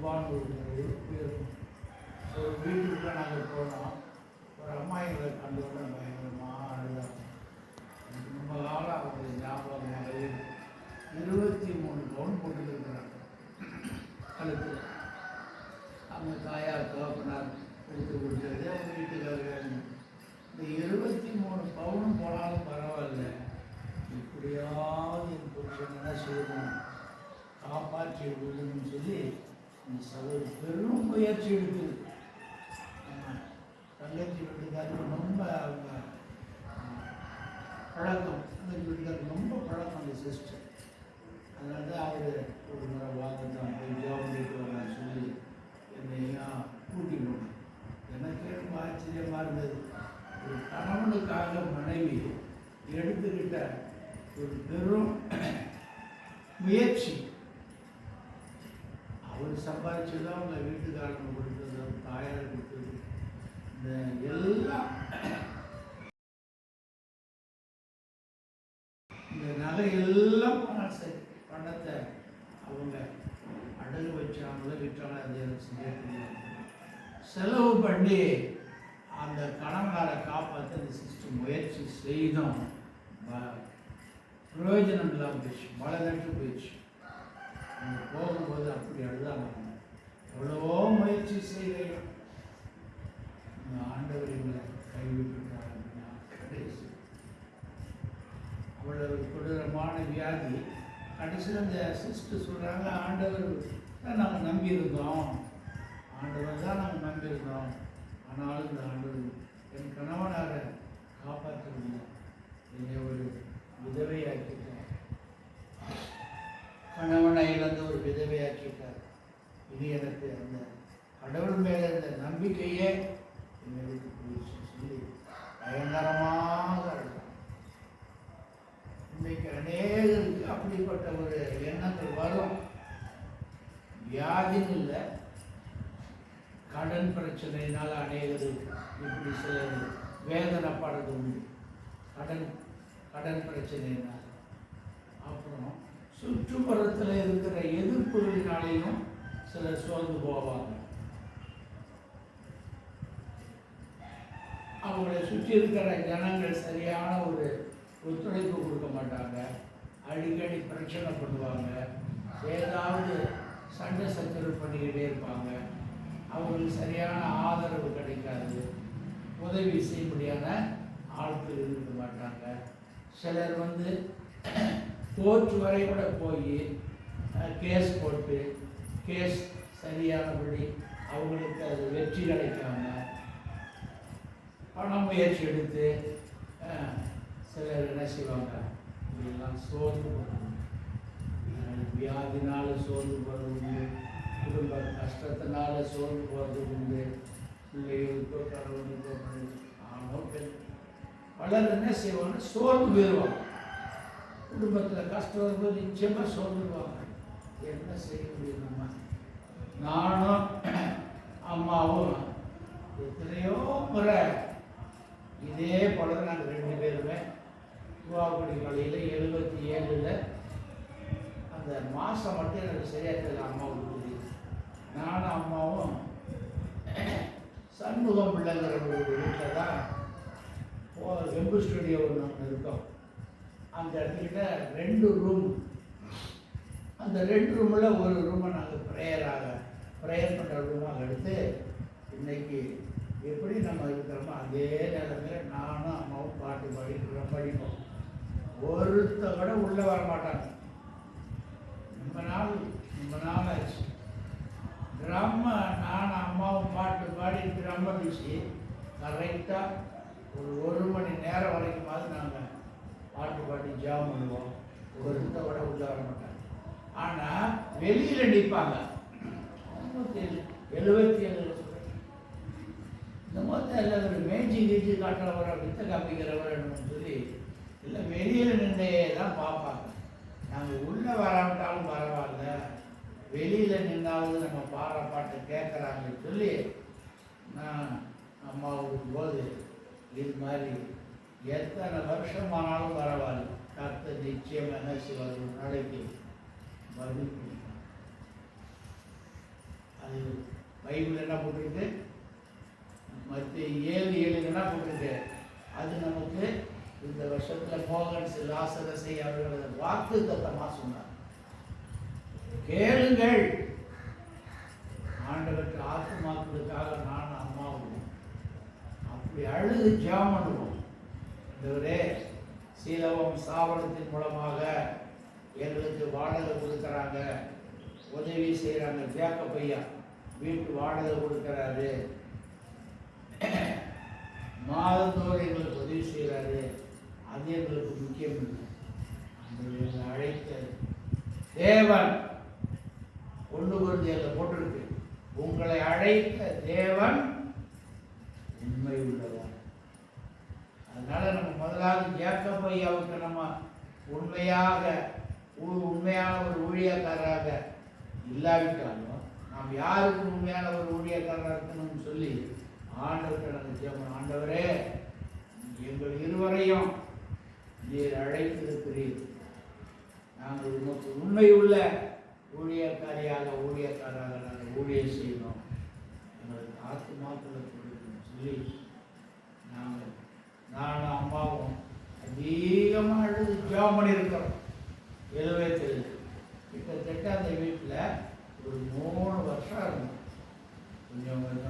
ரூபான்னு உறுப்பு இருக்கும். ஒரு வீட்டுக்குள்ளே நாங்கள் போனோம். ஒரு அம்மா எங்களை கண்டோட பயங்கரமாக அழுதாங்க. ரொம்ப காலம் அவங்க ஞாபகமாக 23 பவுன் போட்டுருக்கிறாங்க கழுத்தில். அவங்க தாயார் தகப்பனார் கொடுத்து கொடுத்தது அவங்க வீட்டுக்காரர்கள். இந்த 23 பவுனும் போனாலும் பரவாயில்ல, இப்படியாவது என் புருஷன் என்ன செய்யணும், காப்பாற்றி விடணும்னு சொல்லி இந்த சகோதரி பெரும் முயற்சி எடுக்குது. தங்கச்சி வீட்டுக்காரருக்கு ரொம்ப அவங்க பழக்கம், தங்கச்சி வீட்டுக்காரருக்கு ரொம்ப பழக்கம் அந்த சிஸ்டர். அதனால தான் அவர் ஒரு முறை வாங்கத்தான் போய் ஜாபுக்கு வரலான்னு சொல்லி என்னையும் கூட்டி போனேன். எனக்கே ரொம்ப ஆச்சரியமாக இருந்தது. ஒரு கணவனுக்காக மனைவி எடுத்துக்கிட்ட ஒரு பெரும் முயற்சி. அவர் சம்பாதிச்சு தான் அவங்க வீட்டுக்காரங்க கொடுத்தது, அவர் தாயார் கொடுத்தது. இந்த எல்லாம் இந்த நகை எல்லாம் பணத்தை அவங்க அடகு வச்சாங்களோ விட்டாங்களோ அது எனக்கு செய்ய தெரியாது. செலவு பண்ணி அந்த கணவனாரை காப்பாற்ற அந்த சிஸ்டம் முயற்சி செய்தும் பிரயோஜனம் இல்லாமல் போயிடுச்சு, மழை நட்டு போயிடுச்சு. அவங்க போகும்போது அப்படி அழுதாங்க. எவ்வளவோ முயற்சி செய்கிறேன், ஆண்டவர் எங்களை கைவிட்டுட்டார் அப்படின்னா கடைசி அவ்வளவு கொடூரமான வியாதி. கடைசியில் அந்த சிஸ்டர் சொல்கிறாங்க, ஆண்டவர் தான் நாங்கள் நம்பியிருந்தோம், ஆண்டவர் தான் நாங்கள் நம்பியிருந்தோம், ஆனாலும் இந்த ஆண்டவர் என் கணவனாரை காப்பாற்ற முடியும், என்னை ஒரு விதவையாக்கிட்டார், கணவனை இழந்த ஒரு விதவையாக்கிட்டார். இது எனக்கு அந்த கடவுள் மேலே இந்த நம்பிக்கையே எங்களுக்கு போயிடுச்சு சொல்லி பயங்கரமாக இருக்கும். இன்றைக்கு அநேகருக்கு அப்படிப்பட்ட ஒரு எண்ணங்கள் வரும். வியாதின்னு இல்லை, கடன் பிரச்சனையினால் அநேகர் இப்படி சில வேதனைப்படுறது உண்டு. கடன் பிரச்சனையினால், அப்புறம் சுற்றுப்புறத்தில் இருக்கிற எதிர்ப்புகளினாலேயும் சிலர் சோர்ந்து போவாங்க. அவங்களை சுற்றி இருக்கிற ஜனங்கள் சரியான ஒரு ஒத்துழைப்பு கொடுக்க மாட்டாங்க, அடிக்கடி பிரச்சனை பண்ணுவாங்க, ஏதாவது சண்டை சச்சரவு பண்ணிக்கிட்டே இருப்பாங்க, அவங்களுக்கு சரியான ஆதரவு கிடைக்காது, உதவி செய்யும்படியான ஆட்கள் இருக்க மாட்டாங்க. சிலர் கோர்ட் வரை கூட போய் கேஸ் போட்டு கேஸ் சரியானபடி அவங்களுக்கு அது வெற்றி கிடைக்காம பண முயற்சி எடுத்து சிலர் என்ன செய்வாங்க, இப்படியெல்லாம் சோர்ந்து போகிறது. வியாதினால சோர்ந்து போகிறது உண்டு, குடும்ப கஷ்டத்தினால சோர்ந்து போகிறது உண்டு, பிள்ளைகளுக்கோ கடவுளுக்கோ ஆணோ பெண் பலர் என்ன செய்வாங்க, சோர்ந்து போயிடுவாங்க. குடும்பத்தில் கஷ்டம் இருக்கும்போது நிச்சயமாக சோர்ந்துடுவாங்க. என்ன செய்ய முடியும்? நம்ம நானும் அம்மாவும் எத்தனையோ முறை இதே போல நாங்கள் 2 பேருமே துவாக்குடி மலையில் 77 அந்த மாதம் மட்டும் எனக்கு சரியாக தெரியல, அம்மாவுக்கு தெரியும். நானும் அம்மாவும் சண்முகம் பிள்ளைங்கிற ஒரு வீட்டில் தான் வெம்பு ஸ்டுடியோ ஒன்று இருக்கோம். அந்த இடத்துக்கிட்ட 2 ரூம், அந்த 2 ரூமில் ஒரு ரூமை நாங்கள் ப்ரேயர் பண்ணுற ரூமாக எடுத்து இன்னைக்கு எப்படி நம்ம இருக்கிறோமோ அதே நிலைமையில் நானும் அம்மாவும் பாட்டு படிப்போம். ஒருத்த கூட உள்ளே வர மாட்டாங்க. ரொம்ப நாள் ஆச்சு. ட்ரம்மை நானும் அம்மாவும் பாட்டு பாடி ட்ரம்மை வீசி கரெக்டாக ஒரு மணி நேரம் வரைக்குமாவது நாங்கள் பாட்டு பாடி ஜாம் பண்ணுவோம். ஒருத்த கூட உள்ளே வர மாட்டாங்க. ஆனால் வெளியில் நிற்பாங்க. 77 இந்த மொத்தம் எல்லாம் ஒரு மேய்ச்சி காட்டுறவரை வித்த காப்பிக்கிறவர்னு சொல்லி இல்லை வெளியில் நின்றே தான் பார்ப்பாங்க. நாங்கள் உள்ளே வராவிட்டாலும் பரவாயில்ல, வெளியில் நின்றாவது நம்ம பாட்டை கேட்குறாங்கன்னு சொல்லி நான் அம்மாவுக்கு போது இது மாதிரி எத்தனை வருஷமானாலும் பரவாயில்ல, கர்த்தர் நிச்சயம் என்ன செய்வார், ஒரு நாளைக்கு பதில். அது பைபிள் என்ன போட்டிருக்கு, மற்ற 7:7 என்ன போட்டிருக்கு, அது நமக்கு இந்த வருஷத்தில் மோகன்ஸ் லாசரசை அவர்களது வாக்கு தத்தமாக சொன்னார். கேளுங்கள், ஆண்டவருக்கு ஆத்துமாக்களுக்காக நான் அம்மாவும் அப்படி அழுது ஜெபம் பண்ணுவோம். ஆண்டவரே, சீலவம் ஸ்தாபனத்தின் மூலமாக எங்களுக்கு வாடகை கொடுக்குறாங்க, உதவி செய்கிறாங்க. ஜேக்கப் ஐயா வீட்டு வாடகை கொடுக்குறாரு, மாதந்தோறும் எங்களுக்கு உதவி செய்கிறாரு. அது எங்களுக்கு முக்கியம் இல்லை. அந்த அழைத்த தேவன் 1 கொரிந்தியரில் போட்டிருக்கு, உங்களை அழைத்த தேவன் உண்மை உள்ளவர். அதனால நம்ம முதலாவது ஜேக்கப் ஐயாவுக்கு நம்ம உண்மையான ஒரு ஊழியக்காரராக இல்லாவிட்டாலும் நாம் யாருக்கு உண்மையான ஒரு ஊழியக்காரராக இருக்கணும்னு சொல்லி ஆண்டவர்கிட்ட நாங்கள் ஜெபம், ஆண்டவரே எங்கள் இருவரையும் நீர் அழைத்திருக்கிறீர், நாங்கள் உமக்கு உண்மை உள்ள ஊழியக்காரராக நாங்கள் ஊழியம் செய்யணும், எங்களுக்கு ஆத்துமாக்களை கொடுக்கணும்னு சொல்லி நானும் அம்மாவும் அதிகமாக அழுது ஜெபம் பண்ணியிருக்கிறோம். எழுவேத்தில் கிட்டத்தட்ட அந்த வீட்டில் ஒரு 3 வருஷம் இருக்கும். கொஞ்சமாக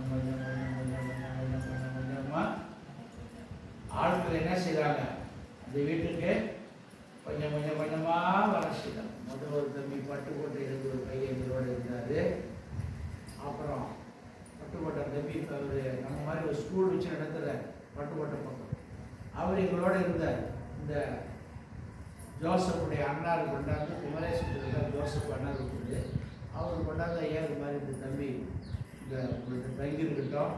ஆட்கள் என்ன செய்கிறாங்க, அந்த வீட்டுக்கு கொஞ்சமாக வர செய்தாங்க. முதல் ஒரு தம்பி பட்டுக்கோட்டையிலிருந்து ஒரு பையன் எங்களோட இருந்தார். அப்புறம் பட்டுக்கோட்டை தம்பி இப்போ அவர் நம்ம மாதிரி ஒரு ஸ்கூல் வச்சு நடத்துகிற பட்டுக்கோட்டை பக்கம் அவர் எங்களோட இருந்தார். இந்த ஜோசப்புடைய அண்ணாரு கொண்டாந்து குமரேஸ்வரத்தில் ஜோசப் அண்ணாரு இருக்குது, அவர் கொண்டாந்து ஐயா இது மாதிரி இந்த தம்பி இந்த உங்களுக்கு தங்கியிருக்கட்டும்,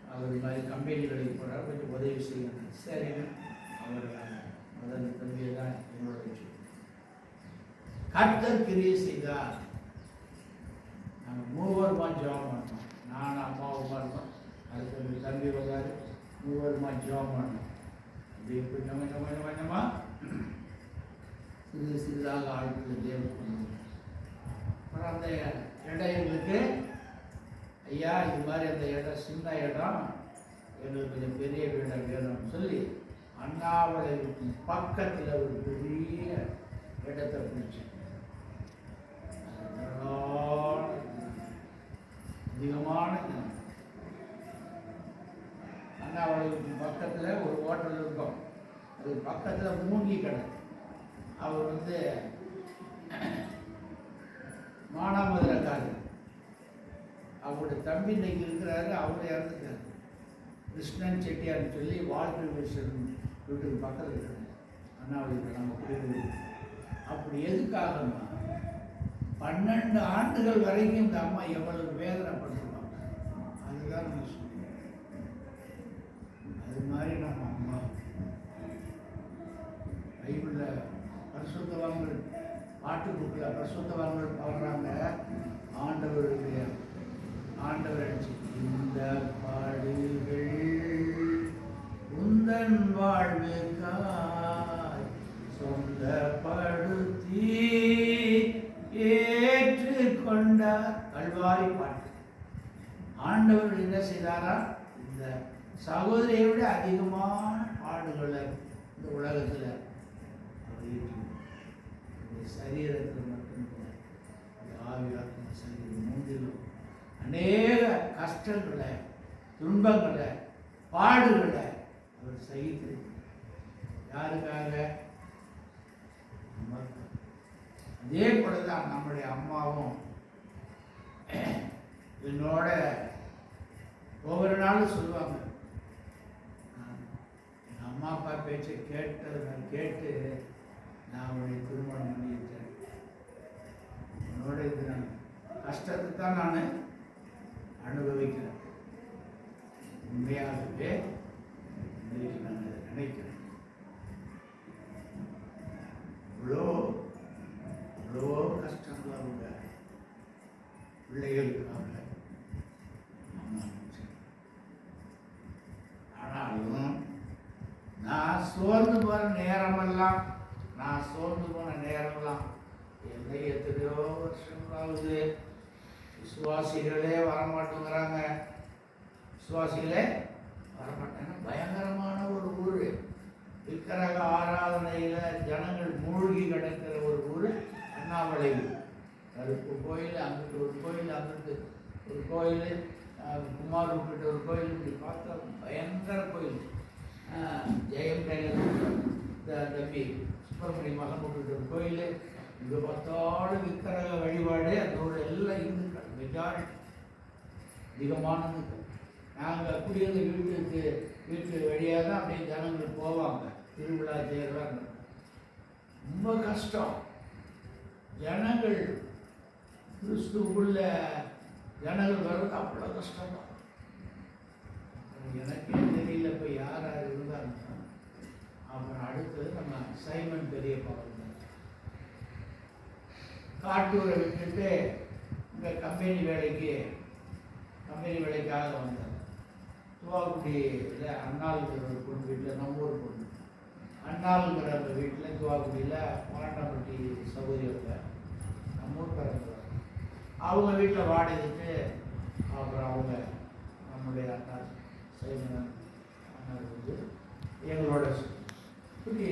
அவர் இது மாதிரி கம்பெனி வேலைக்கு போகிறார், கொஞ்சம் உதவி செய்யணும். சரிங்க, அவர் முதல் தம்பியை தான் என்னோட வச்சு கர்த்தர் கிரியை செய்தார். நாங்கள் 3 வருமா ஜெபம் பண்ணோம், நான் அம்மாவுமா இருக்கோம், அதுக்கு தம்பி வந்தார், 3 வருமா ஜெபம் பண்ணோம். அப்படியே கொஞ்சமாக சிறிதாக ஆட்கள் தேவம் பண்ணுவோம். அப்புறம் அந்த இடம் எங்களுக்கு ஐயா இது மாதிரி அந்த இடம் சின்ன இடம், எங்களுக்கு கொஞ்சம் பெரிய வீடாக வேணும்னு சொல்லி அண்ணாவளை பக்கத்தில் ஒரு பெரிய இடத்தை பிடிச்சேன். அதிகமான அண்ணாவளைக்கு பக்கத்தில் ஒரு ஹோட்டல் இருக்கும், அது பக்கத்தில் மூங்கி கடை. அவர் மானாமதுரக்காரர், அவருடைய தம்பி இன்னைக்கு இருக்கிறாரு, அவர் இறந்துட்டார். கிருஷ்ணன் செட்டியார்னு சொல்லி வாழ்க்கை வீசும் வீட்டுக்கு பக்கத்தில் இருக்கிறாங்க அண்ணாவளி நம்ம குடியிருந்த. அப்படி எதுக்காகமா 12 ஆண்டுகள் வரைக்கும் இந்த அம்மா எவ்வளவு வேதனைப்படுத்துவாங்க, அதுதான் நம்ம சொல்லுவோம். அது மாதிரி நம்ம அம்மா பைபிளில் பரிசுத்தவான்கள் பாட்டு புக்கில் பரிசுத்தவான்கள் பாடுறாங்க, ஆண்டவர் இந்த பாடுகள் உந்தன் வாழ்வுக்காய் சொந்தப்படுத்தி ஏற்றுக்கொண்டார். கல்வாரி பாட்டு. ஆண்டவர் என்ன செய்தாரா, இந்த சகோதரியை விட அதிகமான பாடுகளை இந்த உலகத்தில் சரீரத்தில் மட்டும் ஆவியாத்மா சரீரம் மூன்றிலும் அநேக கஷ்டங்களை, துன்பங்களை, பாடுகளை அவர் சகித்திருக்கிறார். யாருக்காக? அதே போலதான் நம்முடைய அம்மாவும் என்னோட ஒவ்வொரு நாளும் சொல்லுவாங்க, எங்கள் அம்மா அப்பா பேச்சை கேட்டு நான் அவருடைய திருமணம் பண்ணிட்டேன், என்னோட இது நான் கஷ்டத்தை தான் நான் அனுபவிக்கிறேன். உண்மையாகவே இன்றைக்கு நான் அதை நினைக்கிறேன். இவ்வளோ கஷ்டங்கள் அவங்க பிள்ளைகளுக்காக. ஆனாலும் நான் சோர்ந்து போன நேரமெல்லாம் என்னை எத்தனையோ வருஷங்களாவது விசுவாசிகளே வரமாட்டேங்கிறாங்க. விசுவாசிகளே வரமாட்டாங்க. பயங்கரமான ஒரு ஊர். விக்கிரக ஆராதனையில் ஜனங்கள் மூழ்கி கிடக்கிற ஒரு ஊர் அண்ணாமலை. கருப்பு கோயில், அங்கிட்டு ஒரு கோயில், அங்கிட்டு ஒரு கோயில், குமார் விட்டு ஒரு கோயில். இப்படி பார்த்தா பயங்கர கோயில். ஜெயம் டைலர் தம்பி சுப்பிரமணிய மகன் விட்டு ஒரு கோயில். இங்கே பார்த்தாலும் விக்கிரக வழிபாடு. அதோட எல்லாம் இந்துக்கள் மெஜாரிட்டி, அதிகமான நாங்கள் குடியிருந்த வீட்டு வழியாக தான் அப்படியே ஜனங்கள் போவாங்க. திருவிழா செய்கிறாங்க. ரொம்ப கஷ்டம். ஜனங்கள் கிறிஸ்துவுக்குள்ள ஜனங்கள் வர்றது அவ்வளோ கஷ்டம் தான். எனக்கே தெரியல இப்போ யார் யார் இருந்தாங்க. அப்புறம் அடுத்தது நம்ம சைமன் பெரியப்பா வந்தார். காட்டூரை விட்டுட்டு இங்கே கம்பெனி வேலைக்காக வந்தார். துவாக்குடியில் அண்ணாளுங்கிற ஒரு பொண்ணு வீட்டில், நம்ம ஊர் பொண்ணு அண்ணாளுங்கிற அந்த வீட்டில் துவாக்குடியில் மாட்டாம்பட்டி சகோதரியில் நம்ம ஊர் பிறந்தவர். அவங்க வீட்டில் வாடகைட்டு அப்புறம் அவங்க நம்முடைய அண்ணா சைமன் அண்ணா வந்து எங்களோட இப்படி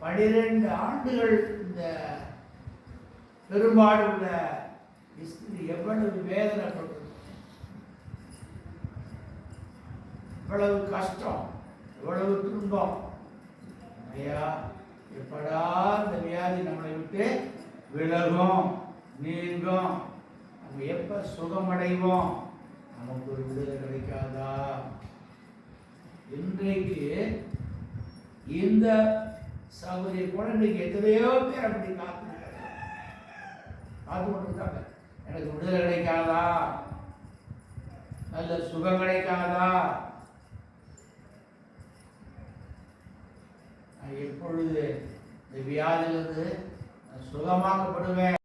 12 ஆண்டுகள் இந்த பெரும்பாடு உள்ள எவ்வளவு வேதனைப்பட்டது, எவ்வளவு கஷ்டம், எவ்வளவு துன்பம். ஐயா, எப்படா இந்த வியாதி நம்மளை விட்டு விலகும், நீங்கும், நம்ம எப்ப சுகமடைவோம், நமக்கு ஒரு விடுதலை கிடைக்காதா? இன்றைக்கு இந்த சகோதரி குழந்தைக்கு எத்தனையோ பேர் அப்படி காத்து கொண்டிருக்காங்க. எனக்கு விடுதலை கிடைக்காதா, நல்ல சுகம் கிடைக்காதா? நான் எப்பொழுது இந்த வியாதியிலிருந்து சுகமாக்கப்படுவேன்?